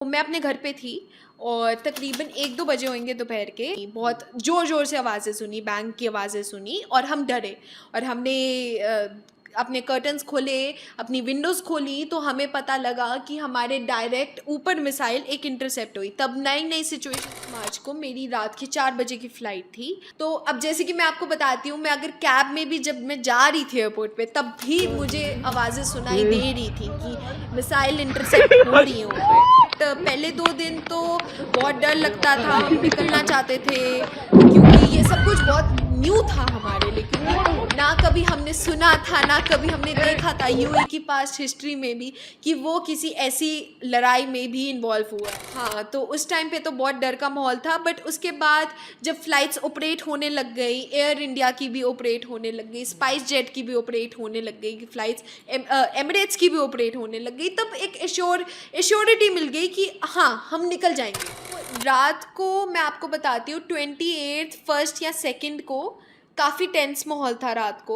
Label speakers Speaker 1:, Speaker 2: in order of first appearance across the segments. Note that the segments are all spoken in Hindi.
Speaker 1: तो मैं अपने घर पे थी और तकरीबन 1-2 बजे होंगे दोपहर के। बहुत ज़ोर-ज़ोर से आवाज़ें सुनी, बैंग की आवाज़ें सुनी और हम डरे और हमने अपने कर्टन्स खोले, अपनी विंडोज़ खोली तो हमें पता लगा कि हमारे डायरेक्ट ऊपर मिसाइल एक इंटरसेप्ट हुई। तब नई-नई सिचुएशन मार्च को मेरी रात के 4 बजे की फ़्लाइट थी। तो अब जैसे कि मैं आपको बताती हूँ, मैं अगर कैब में भी जब मैं जा रही थी एयरपोर्ट पे तब भी मुझे आवाज़ें सुनाई दे रही थी कि मिसाइल इंटरसेप्ट हो रही हैं ऊपर। पहले 2 दिन तो बहुत डर लगता था, हम निकलना चाहते थे क्योंकि ये सब कुछ बहुत न्यू था हमारे लिए, क्योंकि ना कभी हमने सुना था, ना कभी हमने देखा था यूएई की पास्ट हिस्ट्री में भी कि वो किसी ऐसी लड़ाई में भी इन्वॉल्व हुआ है। हाँ, तो उस टाइम पे तो बहुत डर का माहौल था, बट उसके बाद जब फ्लाइट्स ऑपरेट होने लग गई, एयर इंडिया की भी ऑपरेट होने लग गई, स्पाइस जेट की भी ऑपरेट होने लग गई, फ्लाइट्स एमिरेट्स की भी ऑपरेट होने लग गई, तब एक एश्योरिटी मिल गई कि हाँ, हम निकल जाएंगे। तो रात को मैं आपको बताती हूँ, 28 फर्स्ट या सेकंड को काफ़ी टेंस माहौल था रात को।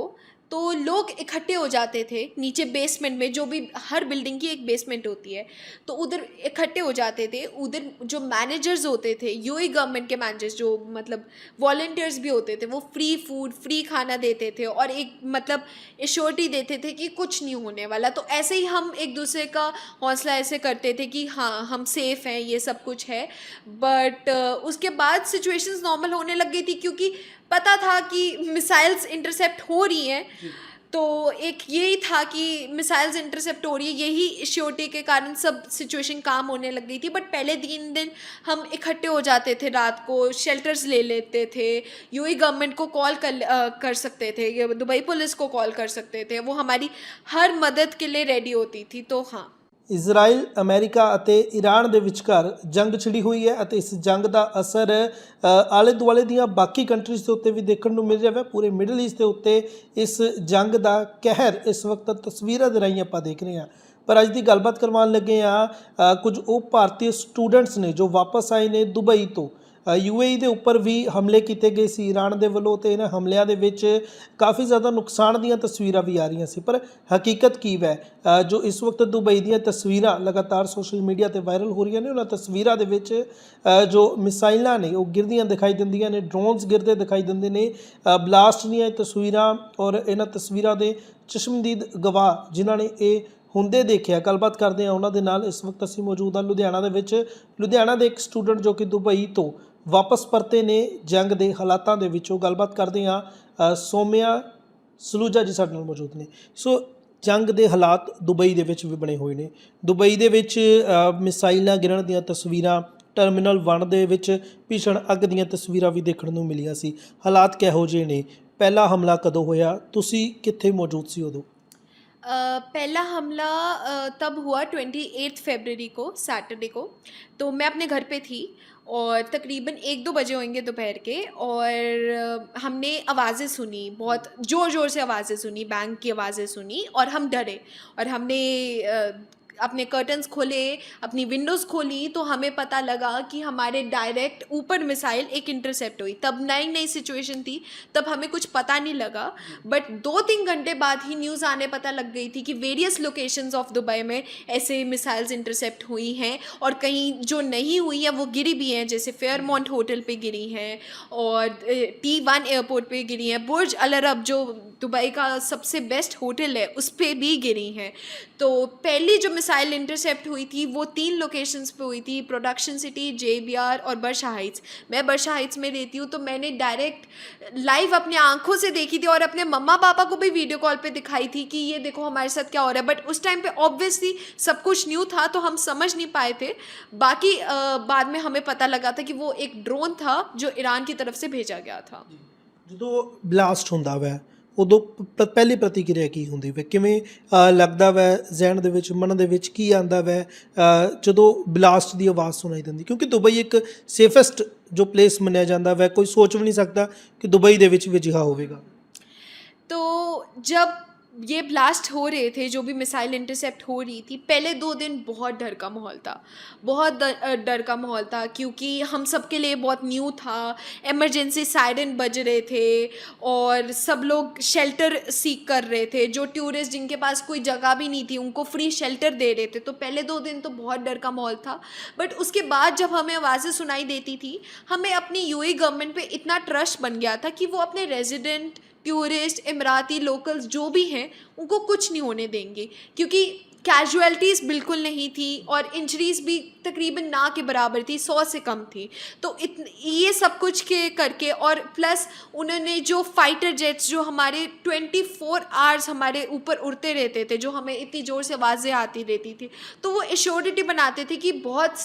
Speaker 1: तो लोग इकट्ठे हो जाते थे नीचे बेसमेंट में, जो भी हर बिल्डिंग की एक बेसमेंट होती है, तो उधर इकट्ठे हो जाते थे। उधर जो मैनेजर्स होते थे, यूएई गवर्नमेंट के मैनेजर्स, जो मतलब वॉलंटियर्स भी होते थे, वो फ्री फूड, फ्री खाना देते थे और एक मतलब एश्योरिटी देते थे कि कुछ नहीं होने वाला। तो ऐसे ही हम एक दूसरे का हौसला ऐसे करते थे कि हाँ, हम सेफ़ हैं, ये सब कुछ है। बट उसके बाद सिचुएशंस नॉर्मल होने लग गई थी, क्योंकि पता था कि मिसाइल्स इंटरसेप्ट हो रही हैं। तो एक यही था कि मिसाइल्स इंटरसेप्ट हो रही है, यही श्योरिटी के कारण सब सिचुएशन काम होने लग गई थी। बट पहले 3 दिन हम इकट्ठे हो जाते थे, रात को शेल्टर्स ले लेते थे, यूएई गवर्नमेंट को कॉल कर सकते थे, ये दुबई पुलिस को कॉल कर सकते थे, वो हमारी हर मदद के लिए रेडी होती थी। तो हाँ।
Speaker 2: ਇਜ਼ਰਾਈਲ ਅਮਰੀਕਾ ਅਤੇ ਈਰਾਨ ਦੇ ਵਿਚਕਾਰ ਜੰਗ ਛਿੜੀ ਹੋਈ ਹੈ ਅਤੇ ਇਸ ਜੰਗ ਦਾ ਅਸਰ ਆਲੇ ਦੁਆਲੇ ਦੀਆਂ ਬਾਕੀ ਕੰਟਰੀਜ਼ ਦੇ ਉੱਤੇ ਵੀ ਦੇਖਣ ਨੂੰ ਮਿਲ ਰਿਹਾ ਹੈ। ਪੂਰੇ ਮਿਡਲ ਈਸਟ ਦੇ ਉੱਤੇ ਇਸ ਜੰਗ ਦਾ ਕਹਿਰ ਇਸ ਵਕਤ ਤਸਵੀਰਾਂ ਦੇ ਰਾਹੀਂ ਆਪਾਂ ਦੇਖ ਰਹੇ ਹਾਂ। ਪਰ ਅੱਜ ਦੀ ਗੱਲਬਾਤ ਕਰਵਾਉਣ ਲੱਗੇ ਹਾਂ ਕੁਝ ਉਹ ਭਾਰਤੀ ਸਟੂਡੈਂਟਸ ਨੇ ਜੋ ਵਾਪਸ ਆਏ ਨੇ ਦੁਬਈ ਤੋਂ। यूएई ਦੇ ਉੱਪਰ ਵੀ ਹਮਲੇ ਕੀਤੇ ਗਏ ਸੀ ਈਰਾਨ ਦੇ ਵੱਲੋਂ ਤੇ ਇਹਨਾਂ ਹਮਲਿਆਂ ਦੇ ਵਿੱਚ ਕਾਫੀ ਜ਼ਿਆਦਾ ਨੁਕਸਾਨ ਦੀਆਂ ਤਸਵੀਰਾਂ ਵੀ ਆ ਰਹੀਆਂ ਸੀ। ਪਰ ਹਕੀਕਤ ਕੀ ਹੈ ਜੋ ਇਸ ਵਕਤ ਦੁਬਈ ਦੀਆਂ ਤਸਵੀਰਾਂ ਲਗਾਤਾਰ ਸੋਸ਼ਲ ਮੀਡੀਆ ਤੇ ਵਾਇਰਲ ਹੋ ਰਹੀਆਂ ਨੇ, ਉਹਨਾਂ ਤਸਵੀਰਾਂ ਦੇ ਵਿੱਚ ਜੋ ਮਿਸਾਈਲਾਂ ਨੇ ਉਹ ਗਿਰਦੀਆਂ ਦਿਖਾਈ ਦਿੰਦੀਆਂ ਨੇ, ਡਰੋਨਸ ਗਿਰਦੇ ਦਿਖਾਈ ਦਿੰਦੇ ਨੇ, ਬਲਾਸਟ ਦੀਆਂ ਤਸਵੀਰਾਂ ਔਰ ਇਹਨਾਂ ਤਸਵੀਰਾਂ ਦੇ ਚਸ਼ਮਦੀਦ ਗਵਾਹ ਜਿਨ੍ਹਾਂ ਨੇ ਇਹ ਹੁੰਦੇ ਦੇਖਿਆ। ਗੱਲਬਾਤ ਕਰਦੇ ਹਾਂ ਉਹਨਾਂ ਦੇ ਨਾਲ। ਇਸ ਵਕਤ ਅਸੀਂ ਮੌਜੂਦ ਹਾਂ ਲੁਧਿਆਣਾ ਦੇ ਵਿੱਚ। ਲੁਧਿਆਣਾ ਦੇ ਇੱਕ ਸਟੂਡੈਂਟ ਜੋ ਕਿ ਦੁਬਈ ਤੋਂ ਵਾਪਸ ਪਰਤੇ ਨੇ ਜੰਗ ਦੇ ਹਾਲਾਤਾਂ ਦੇ ਵਿੱਚੋਂ। ਗੱਲਬਾਤ ਕਰਦੇ ਹਾਂ ਸੋਮਿਆ ਸਲੂਜਾ ਜੀ ਸਾਡੇ ਨਾਲ ਮੌਜੂਦ ਨੇ। ਸੋ ਜੰਗ ਦੇ ਹਾਲਾਤ ਦੁਬਈ ਦੇ ਵਿੱਚ ਵੀ ਬਣੇ ਹੋਏ ਨੇ। ਦੁਬਈ ਦੇ ਵਿੱਚ ਮਿਸਾਈਲਾਂ ਗਿਰਨ ਦੀਆਂ ਤਸਵੀਰਾਂ, ਟਰਮੀਨਲ 1 ਦੇ ਵਿੱਚ ਭੀਸ਼ਣ ਅੱਗ ਦੀਆਂ ਤਸਵੀਰਾਂ ਵੀ ਦੇਖਣ ਨੂੰ ਮਿਲੀਆਂ ਸੀ। ਹਾਲਾਤ ਕਿਹੋ ਜਿਹੇ ਨੇ? ਪਹਿਲਾ ਹਮਲਾ ਕਦੋਂ ਹੋਇਆ? ਤੁਸੀਂ ਕਿੱਥੇ ਮੌਜੂਦ ਸੀ ਉਦੋਂ?
Speaker 1: पहला हमला तब हुआ 28 फरवरी को, सैटरडे को। तो मैं अपने घर पे थी और तकरीबन 1-2 बजे होंगे दोपहर के, और हमने आवाज़ें सुनी, बहुत ज़ोर-ज़ोर से आवाज़ें सुनी, बैंग की आवाज़ें सुनी और हम डरे और हमने अपने कर्टन्स खोले, अपनी विंडोज़ खोली तो हमें पता लगा कि हमारे डायरेक्ट ऊपर मिसाइल एक इंटरसेप्ट हुई। तब नई-नई सिचुएशन थी, तब हमें कुछ पता नहीं लगा। बट 2-3 घंटे बाद ही न्यूज़ आने पता लग गई थी कि वेरियस लोकेशंस ऑफ दुबई में ऐसे मिसाइल्स इंटरसेप्ट हुई हैं, और कहीं जो नहीं हुई हैं वो गिरी भी हैं, जैसे फेयरमाउंट होटल पे गिरी हैं और T1 एयरपोर्ट पे गिरी हैं, बुर्ज अल अरब जो दुबई का सबसे बेस्ट होटल है उस पे भी गिरी हैं। तो पहली जो मिसाइल इंटरसेप्ट हुई थी वो 3 लोकेशंस पे हुई थी, प्रोडक्शन सिटी, JBR और बर्शा हाइट्स। मैं बर्शा हाइट्स में रहती हूँ, तो मैंने डायरेक्ट लाइव अपनी आंखों से देखी थी और अपने मम्मा पापा को भी वीडियो कॉल पे दिखाई थी कि ये देखो हमारे साथ क्या हो रहा है। बट उस टाइम पे ऑब्वियसली सब कुछ न्यू था तो हम समझ नहीं पाए थे। बाकी बाद में हमें पता लगा था कि वो एक ड्रोन था जो ईरान की तरफ से भेजा गया था।
Speaker 2: ਜਦੋਂ ਬਲਾਸਟ ਹੁੰਦਾ ਵੈ ਉਦੋਂ ਪਹਿਲੀ ਪ੍ਰਤੀਕਿਰਿਆ ਕੀ ਹੁੰਦੀ ਵੈ? ਕਿਵੇਂ ਲੱਗਦਾ ਵੈ ਜ਼ਹਿਨ ਦੇ ਵਿੱਚ, ਮਨ ਦੇ ਵਿੱਚ ਕੀ ਆਉਂਦਾ ਵੈ ਜਦੋਂ ਬਲਾਸਟ ਦੀ ਆਵਾਜ਼ ਸੁਣਾਈ ਦਿੰਦੀ? ਕਿਉਂਕਿ ਦੁਬਈ ਇੱਕ ਸੇਫੈਸਟ ਜੋ ਪਲੇਸ ਮੰਨਿਆ ਜਾਂਦਾ ਵੈ, ਕੋਈ ਸੋਚ ਵੀ ਨਹੀਂ ਸਕਦਾ ਕਿ ਦੁਬਈ ਦੇ ਵਿੱਚ ਵੀ ਅਜਿਹਾ ਹੋਵੇਗਾ।
Speaker 1: तो जब ये ब्लास्ट हो रहे थे, जो भी मिसाइल इंटरसेप्ट हो रही थी, पहले 2 दिन बहुत डर का माहौल था। बहुत डर का माहौल था, क्योंकि हम सब के लिए बहुत न्यू था। इमरजेंसी सायरन बज रहे थे और सब लोग शेल्टर सीक कर रहे थे। जो टूरिस्ट जिनके पास कोई जगह भी नहीं थी, उनको फ्री शेल्टर दे रहे थे। तो पहले 2 दिन तो बहुत डर का माहौल था। बट उसके बाद जब हमें आवाज़ें सुनाई देती थी, हमें अपनी यूएई गवर्नमेंट पे इतना ट्रस्ट बन गया था कि वो अपने रेजिडेंट, टूरिस्ट, इमराती, लोकल्स जो भी हैं, उनको कुछ नहीं होने देंगे, क्योंकि कैजुअलिटीज़ बिल्कुल नहीं थी और इंजरीज भी तकरीबन ना के बराबर थी, 100 से कम थी। तो ये सब कुछ के करके, और प्लस उन्होंने जो फाइटर जेट्स जो हमारे 24 आवर्स हमारे ऊपर उड़ते रहते थे, जो हमें इतनी ज़ोर से आवाज़ें आती रहती थी, तो वो एश्योरिटी बनाते थे कि बहुत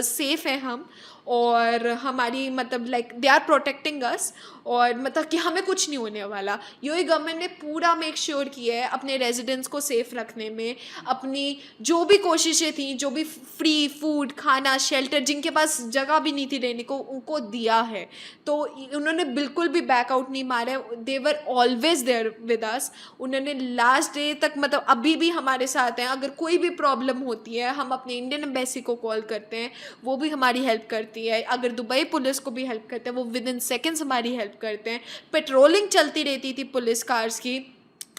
Speaker 1: सेफ़ हैं हम, और हमारी मतलब like they are protecting us, और मतलब कि हमें कुछ नहीं होने वाला। यूएई गवर्नमेंट ने पूरा मेक श्योर किया है अपने रेजिडेंट्स को सेफ़ रखने में। अपनी जो भी कोशिशें थी, जो भी फ्री फूड, खाना, शेल्टर, जिनके पास जगह भी नहीं थी रहने को, उनको दिया है। तो उन्होंने बिल्कुल भी बैकआउट नहीं मारा। They were always there with us. उन्होंने लास्ट डे तक, मतलब अभी भी हमारे साथ हैं। अगर कोई भी प्रॉब्लम होती है, हम अपने इंडियन एम्बेसी को कॉल करते हैं, वो भी हमारी हेल्प करती है। अगर दुबई पुलिस को भी हेल्प करते हैं, वो विद इन सेकेंड्स हमारी हेल्प करते हैं। पेट्रोलिंग चलती रहती थी पुलिस कार्स की,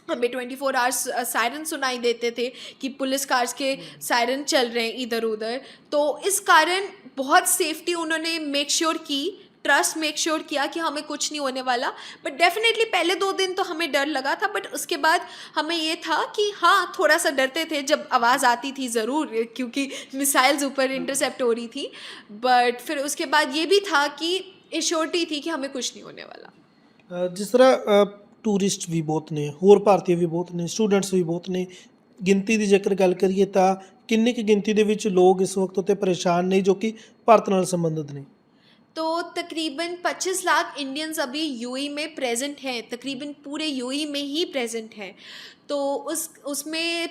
Speaker 1: हमें 24 आवर्स सायरन सुनाई देते थे कि पुलिस कार्स के सायरन चल रहे हैं इधर उधर। तो इस कारण बहुत सेफ्टी उन्होंने मेक श्योर की, ट्रस्ट मेक श्योर किया कि हमें कुछ नहीं होने वाला। बट डेफिनेटली पहले 2 दिन तो हमें डर लगा था, बट उसके बाद हमें ये था कि हाँ, थोड़ा सा डरते थे जब आवाज़ आती थी ज़रूर, क्योंकि मिसाइल्स ऊपर इंटरसेप्ट हो रही थी। बट फिर उसके बाद ये भी था कि एश्योरिटी थी कि हमें कुछ नहीं होने वाला।
Speaker 2: ਜਿਸ ਤਰ੍ਹਾਂ ਟੂਰਿਸਟ ਵੀ ਬਹੁਤ ਨੇ, ਹੋਰ ਭਾਰਤੀ ਵੀ ਬਹੁਤ ਨੇ, ਸਟੂਡੈਂਟਸ ਵੀ ਬਹੁਤ ਨੇ, ਗਿਣਤੀ ਦੀ ਜੇਕਰ ਗੱਲ ਕਰੀਏ ਤਾਂ ਕਿੰਨੀ ਕੁ ਗਿਣਤੀ ਦੇ ਵਿੱਚ ਲੋਕ ਇਸ ਵਕਤ ਉੱਤੇ ਪਰੇਸ਼ਾਨ ਨੇ ਜੋ ਕਿ ਭਾਰਤ ਨਾਲ ਸੰਬੰਧਿਤ ਨੇ?
Speaker 1: तो तकरीबन 25 लाख इंडियंस अभी यूएई में प्रेजेंट हैं, तकरीबन पूरे यूएई में ही प्रेजेंट हैं। तो उसमें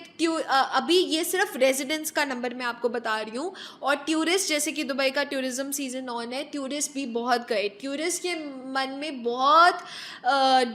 Speaker 1: अभी ये सिर्फ रेजिडेंट्स का नंबर मैं आपको बता रही हूँ। और टूरिस्ट, जैसे कि दुबई का टूरिज़्म सीज़न ऑन है, टूरिस्ट भी बहुत गए। टूरिस्ट के मन में बहुत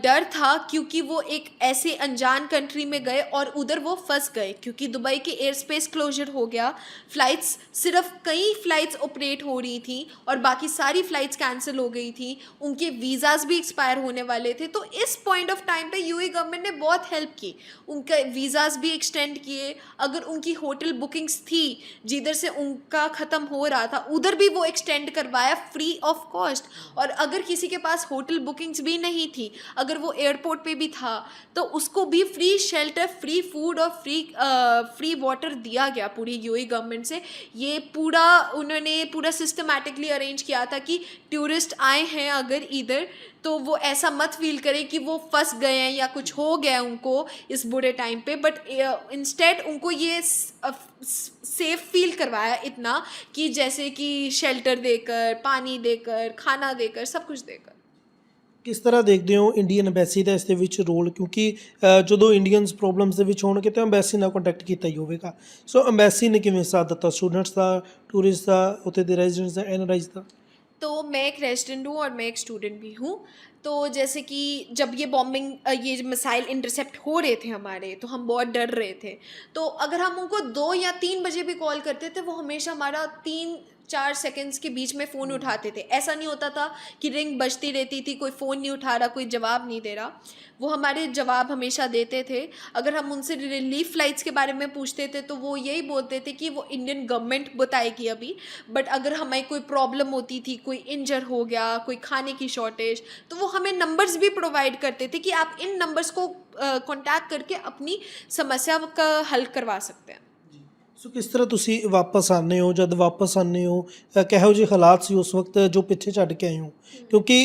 Speaker 1: डर था, क्योंकि वो एक ऐसे अनजान कंट्री में गए और उधर वो फंस गए, क्योंकि दुबई के एयर स्पेस क्लोजर हो गया। फ़्लाइट्स, सिर्फ कई फ़्लाइट्स ऑपरेट हो रही थी और बाकी सारी फ़्लाइट्स कैंसिल हो गई थी। उनके वीज़ाज़ भी एक्सपायर होने वाले थे। तो इस पॉइंट ऑफ टाइम पे यूएई गवर्नमेंट ने बहुत हेल्प की, उनका वीज़ाज़ भी एक्सटेंड किए। अगर उनकी होटल बुकिंग्स थी जिधर से उनका ख़त्म हो रहा था, उधर भी वो एक्सटेंड करवाया फ्री ऑफ कॉस्ट। और अगर किसी के पास होटल बुकिंग्स भी नहीं थी, अगर वो एयरपोर्ट पे भी था, तो उसको भी फ्री शेल्टर, फ्री फूड और फ्री वाटर दिया गया पूरी यूएई गवर्नमेंट से। ये पूरा उन्होंने पूरा सिस्टमैटिकली अरेंज किया था कि टूरिस्ट आए हैं अगर इधर, तो वो ऐसा मत फील करें कि वो फंस गए हैं या कुछ हो गया है उनको इस बुरे टाइम पे। बट इंस्टेड उनको ये सेफ फील करवाया इतना, कि जैसे कि शेल्टर देकर, पानी देकर, खाना देकर, सब कुछ देकर।
Speaker 2: ਕਿਸ ਤਰ੍ਹਾਂ ਦੇਖਦੇ ਹੋ ਇੰਡੀਅਨ ਐਮਬੈਸੀ ਦਾ ਇਸ ਦੇ ਵਿੱਚ ਰੋਲ? ਕਿਉਂਕਿ ਜਦੋਂ ਇੰਡੀਅਨਸ ਪ੍ਰੋਬਲਮਸ ਦੇ ਵਿੱਚ ਹੋਣਗੇ ਤਾਂ ਐਮਬੈਸੀ ਨਾਲ ਕੰਟੈਕਟ ਕੀਤਾ ਹੀ ਹੋਵੇਗਾ। ਸੋ ਐਮਬੈਸੀ ਨੇ ਕਿਵੇਂ ਸਾਥ ਦਿੱਤਾ ਸਟੂਡੈਂਟਸ ਦਾ, ਟੂਰਿਸਟ ਦਾ, ਉੱਥੇ ਦੇ ਰੈਜ਼ੀਡੈਂਟਸ ਦਾ, ਐਨਆਰਆਈਜ਼ ਦਾ?
Speaker 1: तो मैं एक रेजिडेंट हूँ और मैं एक स्टूडेंट भी हूँ। तो जैसे कि जब ये बॉम्बिंग, ये मिसाइल इंटरसेप्ट हो रहे थे हमारे, तो हम बहुत डर रहे थे। तो अगर हम उनको 2 या 3 बजे भी कॉल करते थे, वो हमेशा हमारा 3-4 सेकंड्स के बीच में फ़ोन उठाते थे। ऐसा नहीं होता था कि रिंग बजती रहती थी, कोई फ़ोन नहीं उठा रहा, कोई जवाब नहीं दे रहा। वो हमारे जवाब हमेशा देते थे। अगर हम उनसे रिलीफ फ़्लाइट्स के बारे में पूछते थे, तो वो यही बोलते थे कि वो इंडियन गवर्नमेंट बताएगी अभी। बट अगर हमें कोई प्रॉब्लम होती थी, कोई इंजर हो गया, कोई खाने की शॉर्टेज, तो वो हमें नंबर्स भी प्रोवाइड करते थे कि आप इन नंबर्स को कॉन्टैक्ट करके अपनी समस्या का हल करवा सकते हैं।
Speaker 2: ਸੋ ਕਿਸ ਤਰ੍ਹਾਂ ਤੁਸੀਂ ਵਾਪਸ ਆਉਂਦੇ ਹੋ? ਜਦ ਵਾਪਸ ਆਉਂਦੇ ਹੋ ਕਿਹੋ ਜਿਹੇ ਹਾਲਾਤ ਸੀ ਉਸ ਵਕਤ ਜੋ ਪਿੱਛੇ ਛੱਡ ਕੇ ਆਏ ਹੋ? ਕਿਉਂਕਿ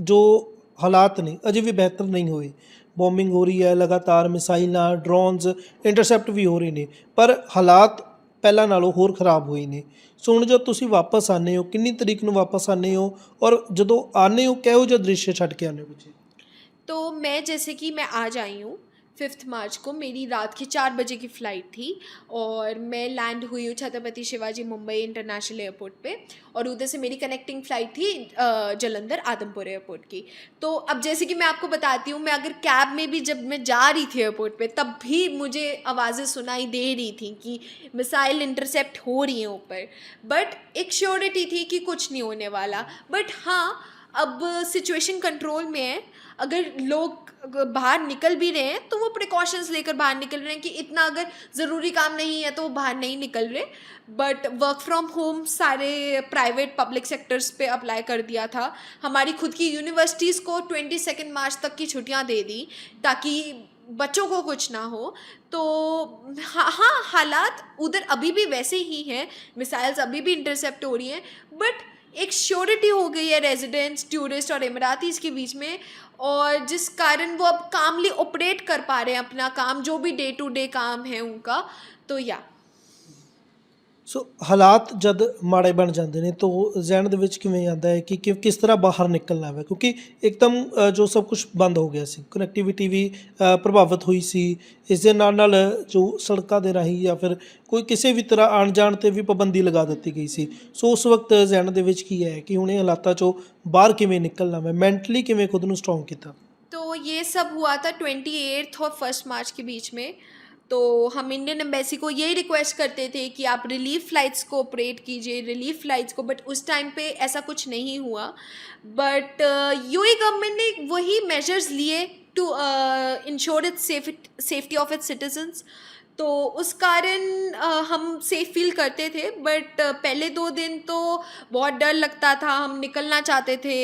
Speaker 2: ਜੋ ਹਾਲਾਤ ਨੇ ਅਜੇ ਵੀ ਬਿਹਤਰ ਨਹੀਂ ਹੋਏ। ਬੋਮਿੰਗ ਹੋ ਰਹੀ ਹੈ ਲਗਾਤਾਰ, ਮਿਸਾਈਲਾਂ, ਡਰੋਨਸ ਇੰਟਰਸੈਪਟ ਵੀ ਹੋ ਰਹੇ ਨੇ, ਪਰ ਹਾਲਾਤ ਪਹਿਲਾਂ ਨਾਲੋਂ ਹੋਰ ਖਰਾਬ ਹੋਏ ਨੇ। ਸੋ ਹੁਣ ਜਦ ਤੁਸੀਂ ਵਾਪਸ ਆਉਂਦੇ ਹੋ, ਕਿੰਨੀ ਤਰੀਕ ਨੂੰ ਵਾਪਸ ਆਉਂਦੇ ਹੋ, ਔਰ ਜਦੋਂ ਆਉਂਦੇ ਹੋ ਕਿਹੋ ਜਿਹਾ ਦ੍ਰਿਸ਼ ਛੱਡ ਕੇ ਆਉਂਦੇ ਹੋ ਪਿੱਛੇ?
Speaker 1: तो मैं, जैसे कि मैं आज आई हूँ 5 मार्च को मेरी रात के 4 बजे की फ़्लाइट थी और मैं लैंड हुई हूँ छत्रपति शिवाजी मुंबई इंटरनेशनल एयरपोर्ट पे और उधर से मेरी कनेक्टिंग फ़्लाइट थी जलंधर आदमपुर एयरपोर्ट की। तो अब जैसे कि मैं आपको बताती हूँ, मैं अगर कैब में भी जब मैं जा रही थी एयरपोर्ट पे तब भी मुझे आवाज़ें सुनाई दे रही थी कि मिसाइल इंटरसेप्ट हो रही हैं ऊपर, बट एक श्योरिटी थी कि कुछ नहीं होने वाला। बट हाँ, अब सिचुएशन कंट्रोल में है। अगर लोग बाहर निकल भी रहे हैं तो वो प्रिकॉशंस लेकर बाहर निकल रहे हैं कि इतना अगर ज़रूरी काम नहीं है तो वो बाहर नहीं निकल रहे। बट वर्क फ्रॉम होम सारे प्राइवेट पब्लिक सेक्टर्स पे अप्लाई कर दिया था। हमारी खुद की यूनिवर्सिटीज़ को 22 मार्च तक की छुट्टियां दे दी ताकि बच्चों को कुछ ना हो। तो हाँ, हालात उधर अभी भी वैसे ही हैं, मिसाइल्स अभी भी इंटरसेप्ट हो रही हैं, बट एक श्योरिटी हो गई है रेजिडेंट्स, टूरिस्ट और इमरातीज़ के बीच में, और जिस कारण वो अब कामली ऑपरेट कर पा रहे हैं अपना काम, जो भी डे टू डे काम है उनका। तो या
Speaker 2: ਸੋ ਹਾਲਾਤ ਜਦ ਮਾੜੇ ਬਣ ਜਾਂਦੇ ਨੇ ਤਾਂ ਜ਼ਹਿਨ ਦੇ ਵਿੱਚ ਕਿਵੇਂ ਆਉਂਦਾ ਹੈ ਕਿ ਕਿਸ ਤਰ੍ਹਾਂ ਬਾਹਰ ਨਿਕਲਣਾ ਹੈ, ਕਿਉਂਕਿ ਇੱਕਦਮ ਜੋ ਸਭ ਕੁਝ ਬੰਦ ਹੋ ਗਿਆ ਸੀ, ਕਨੈਕਟੀਵਿਟੀ ਵੀ ਪ੍ਰਭਾਵਿਤ ਹੋਈ ਸੀ, ਇਸ ਦੇ ਨਾਲ ਜੋ ਸੜਕਾਂ ਦੇ ਰਾਹੀਂ ਜਾਂ ਫਿਰ ਕੋਈ ਕਿਸੇ ਵੀ ਤਰ੍ਹਾਂ ਆਉਣ ਜਾਣ 'ਤੇ ਵੀ ਪਾਬੰਦੀ ਲਗਾ ਦਿੱਤੀ ਗਈ ਸੀ। ਸੋ ਉਸ ਵਕਤ ਜ਼ਹਿਨ ਦੇ ਵਿੱਚ ਕੀ ਹੈ ਕਿ ਹੁਣ ਇਹ ਹਾਲਾਤਾਂ 'ਚੋਂ ਬਾਹਰ ਕਿਵੇਂ ਨਿਕਲਣਾ ਹੈ, ਮੈਂਟਲੀ ਕਿਵੇਂ ਖੁਦ ਨੂੰ ਸਟਰੋਂਗ ਕੀਤਾ।
Speaker 1: तो ये सब हुआ था 28 और 1 मार्च के बीच में। तो हम इंडियन एम्बेसी को यही रिक्वेस्ट करते थे कि आप रिलीफ फ़्लाइट्स को ऑपरेट कीजिए, रिलीफ फ़्लाइट्स को, बट उस टाइम पे ऐसा कुछ नहीं हुआ। बट यूएई गवर्नमेंट ने वही मेजर्स लिए to ensure its safety of its citizens. तो उस कारण हम सेफ़ फील करते थे। बट पहले 2 दिन तो बहुत डर लगता था, हम निकलना चाहते थे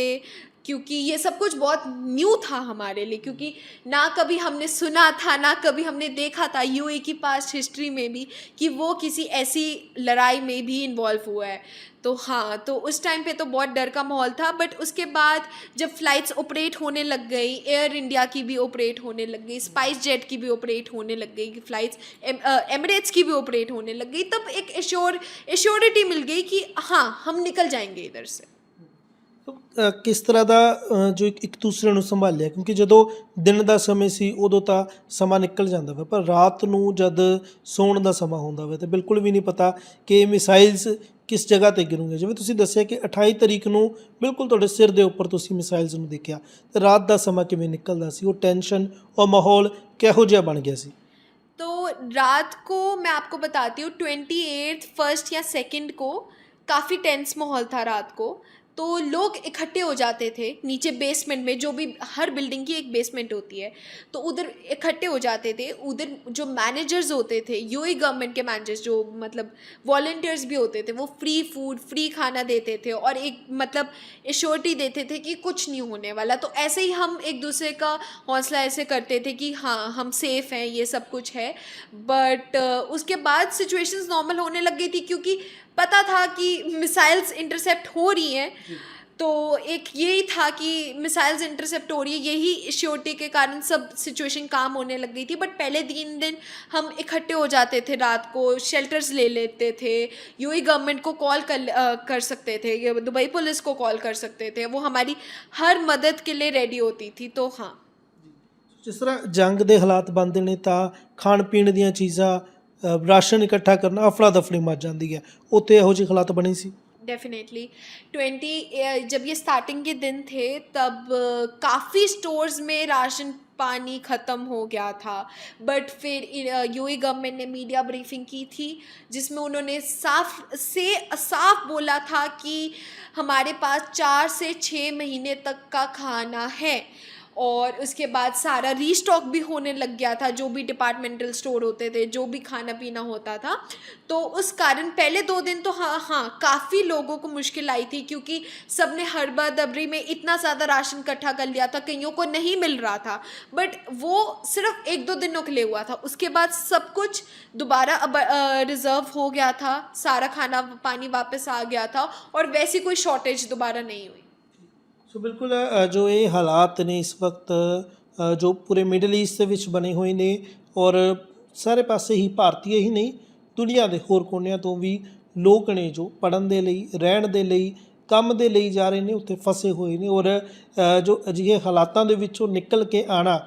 Speaker 1: क्योंकि ये सब कुछ बहुत न्यू था हमारे लिए, क्योंकि ना कभी हमने सुना था ना कभी हमने देखा था यूएई की पास्ट हिस्ट्री में भी कि वो किसी ऐसी लड़ाई में भी इन्वॉल्व हुआ है। तो हाँ, तो उस टाइम पे तो बहुत डर का माहौल था। बट उसके बाद जब फ़्लाइट्स ऑपरेट होने लग गई, एयर इंडिया की भी ऑपरेट होने लग गई, स्पाइस जेट की भी ऑपरेट होने लग गई फ़्लाइट्स, एमिरेट्स की भी ऑपरेट होने लग गई, तब एक एश्योरिटी मिल गई कि हाँ, हम निकल जाएंगे इधर से।
Speaker 2: ਕਿਸ ਤਰ੍ਹਾਂ ਦਾ ਜੋ ਇੱਕ ਦੂਸਰੇ ਨੂੰ ਸੰਭਾਲਿਆ, ਕਿਉਂਕਿ ਜਦੋਂ ਦਿਨ ਦਾ ਸਮੇਂ ਸੀ ਉਦੋਂ ਤਾਂ ਸਮਾਂ ਨਿਕਲ ਜਾਂਦਾ ਵਾ, ਪਰ ਰਾਤ ਨੂੰ ਜਦ ਸੌਣ ਦਾ ਸਮਾਂ ਹੁੰਦਾ ਵਾ ਤਾਂ ਬਿਲਕੁਲ ਵੀ ਨਹੀਂ ਪਤਾ ਕਿ ਮਿਸਾਈਲਸ ਕਿਸ ਜਗ੍ਹਾ 'ਤੇ ਗਿਰੂਗੇ। ਜਿਵੇਂ ਤੁਸੀਂ ਦੱਸਿਆ ਕਿ 28 ਤਰੀਕ ਨੂੰ ਬਿਲਕੁਲ ਤੁਹਾਡੇ ਸਿਰ ਦੇ ਉੱਪਰ ਤੁਸੀਂ ਮਿਸਾਈਲਸ ਨੂੰ ਦੇਖਿਆ, ਤੇ ਰਾਤ ਦਾ ਸਮਾਂ ਕਿਵੇਂ ਨਿਕਲਦਾ ਸੀ, ਉਹ ਟੈਨਸ਼ਨ ਉਹ ਮਾਹੌਲ ਕਿਹੋ ਜਿਹਾ ਬਣ ਗਿਆ ਸੀ।
Speaker 1: तो रात को मैं आपको बताती हूँ, 28 फर्स्ट या सेकंड को काफ़ी टेंस माहौल था रात को। तो लोग इकट्ठे हो जाते थे नीचे बेसमेंट में, जो भी हर बिल्डिंग की एक बेसमेंट होती है, तो उधर इकट्ठे हो जाते थे। उधर जो मैनेजर्स होते थे, यूएई गवर्नमेंट के मैनेजर्स, जो मतलब वॉलंटियर्स भी होते थे, वो फ्री फूड, फ्री खाना देते थे और एक मतलब एश्योरिटी देते थे कि कुछ नहीं होने वाला। तो ऐसे ही हम एक दूसरे का हौसला ऐसे करते थे कि हाँ, हम सेफ़ हैं, ये सब कुछ है। बट उसके बाद सिचुएशंस नॉर्मल होने लग गई थी, क्योंकि पता था कि मिसाइल्स इंटरसेप्ट हो रही हैं। तो एक यही था कि मिसाइल्स इंटरसेप्ट हो रही है, यही श्योरिटी के कारण सब सिचुएशन काम होने लग गई थी। बट पहले 3 दिन हम इकट्ठे हो जाते थे, रात को शेल्टर्स ले लेते थे, यूएई गवर्नमेंट को कॉल कर सकते थे, या दुबई पुलिस को कॉल कर सकते थे, वो हमारी हर मदद के लिए रेडी होती थी। तो हाँ,
Speaker 2: ਜਿਸ ਤਰ੍ਹਾਂ ਜੰਗ ਦੇ ਹਾਲਾਤ ਬਣਦੇ ਨੇ ਤਾਂ ਖਾਣ ਪੀਣ ਦੀਆਂ ਚੀਜ਼ਾਂ, ਰਾਸ਼ਨ ਇਕੱਠਾ ਕਰਨਾ, ਅਫੜਾ ਦਫੜੀ ਮਚ ਜਾਂਦੀ ਹੈ, ਉੱਥੇ ਇਹੋ ਜਿਹੇ ਹਾਲਾਤ ਬਣੇ ਸੀ।
Speaker 1: डेफिनेटली जब ये स्टार्टिंग के दिन थे तब काफ़ी स्टोर्स में राशन पानी ख़त्म हो गया था। बट फिर यूएई गवर्नमेंट ने मीडिया ब्रीफिंग की थी, जिसमें उन्होंने साफ बोला था कि हमारे पास 4 से 6 महीने तक का खाना है। और उसके बाद सारा रीस्टॉक भी होने लग गया था, जो भी डिपार्टमेंटल स्टोर होते थे, जो भी खाना पीना होता था। तो उस कारण पहले 2 दिन तो हाँ काफ़ी लोगों को मुश्किल आई थी, क्योंकि सब ने हड़बड़ दबड़ी में इतना ज़्यादा राशन इकट्ठा कर लिया था, कईयों को नहीं मिल रहा था। बट वो सिर्फ 1-2 दिनों के लिए हुआ था, उसके बाद सब कुछ दोबारा रिज़र्व हो गया था, सारा खाना पानी वापस आ गया था और वैसी कोई शॉर्टेज दोबारा नहीं हुई।
Speaker 2: ਸੋ ਬਿਲਕੁਲ ਜੋ ਇਹ ਹਾਲਾਤ ਨੇ ਇਸ ਵਕਤ ਜੋ ਪੂਰੇ ਮਿਡਲ ਈਸਟ ਦੇ ਵਿੱਚ ਬਣੇ ਹੋਏ ਨੇ, ਔਰ ਸਾਰੇ ਪਾਸੇ ਹੀ ਭਾਰਤੀ ਹੀ ਨਹੀਂ, ਦੁਨੀਆ ਦੇ ਹੋਰ ਕੋਨਿਆਂ ਤੋਂ ਵੀ ਲੋਕ ਨੇ ਜੋ ਪੜ੍ਹਨ ਦੇ ਲਈ, ਰਹਿਣ ਦੇ ਲਈ, ਕੰਮ ਦੇ ਲਈ ਜਾ ਰਹੇ ਨੇ, ਉੱਥੇ ਫਸੇ ਹੋਏ ਨੇ। ਔਰ ਜੋ ਅਜਿਹੇ ਹਾਲਾਤਾਂ ਦੇ ਵਿੱਚੋਂ ਨਿਕਲ ਕੇ ਆਉਣਾ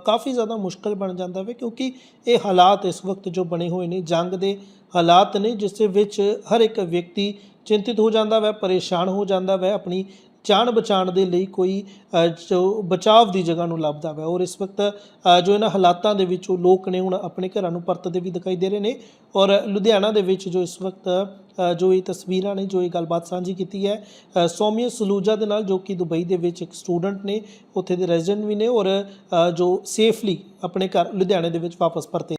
Speaker 2: ਕਾਫੀ ਜ਼ਿਆਦਾ ਮੁਸ਼ਕਲ ਬਣ ਜਾਂਦਾ ਵੇ, ਕਿਉਂਕਿ ਇਹ ਹਾਲਾਤ ਇਸ ਵਕਤ ਜੋ ਬਣੇ ਹੋਏ ਨੇ ਜੰਗ ਦੇ ਹਾਲਾਤ ਨੇ, ਜਿਸ ਦੇ ਵਿੱਚ ਹਰ ਇੱਕ ਵਿਅਕਤੀ ਚਿੰਤਿਤ ਹੋ ਜਾਂਦਾ ਵੈ, ਪਰੇਸ਼ਾਨ ਹੋ ਜਾਂਦਾ ਵੈ, ਆਪਣੀ ਜਾਨ ਬਚਾਉਣ ਦੇ ਲਈ ਕੋਈ ਜੋ ਬਚਾਵ ਦੀ ਜਗ੍ਹਾ ਨੂੰ ਲੱਭਦਾ ਵੈ। ਔਰ ਇਸ ਵਕਤ ਜੋ ਇਹਨਾਂ ਹਾਲਾਤਾਂ ਦੇ ਵਿੱਚ ਉਹ ਲੋਕ ਨੇ ਹੁਣ ਆਪਣੇ ਘਰਾਂ ਨੂੰ ਪਰਤਦੇ ਵੀ ਦਿਖਾਈ ਦੇ ਰਹੇ ਨੇ। ਔਰ ਲੁਧਿਆਣਾ ਦੇ ਵਿੱਚ ਜੋ ਇਸ ਵਕਤ ਜੋ ਇਹ ਤਸਵੀਰਾਂ ਨੇ, ਜੋ ਇਹ ਗੱਲਬਾਤ ਸਾਂਝੀ ਕੀਤੀ ਹੈ ਸੌਮਿਆ ਸਲੂਜਾ ਦੇ ਨਾਲ, ਜੋ ਕਿ ਦੁਬਈ ਦੇ ਵਿੱਚ ਇੱਕ ਸਟੂਡੈਂਟ ਨੇ, ਉੱਥੇ ਦੇ ਰੈਜ਼ੀਡੈਂਟ ਵੀ ਨੇ, ਔਰ ਜੋ ਸੇਫਲੀ ਆਪਣੇ ਘਰ ਲੁਧਿਆਣੇ ਦੇ ਵਿੱਚ ਵਾਪਸ ਪਰਤੇ।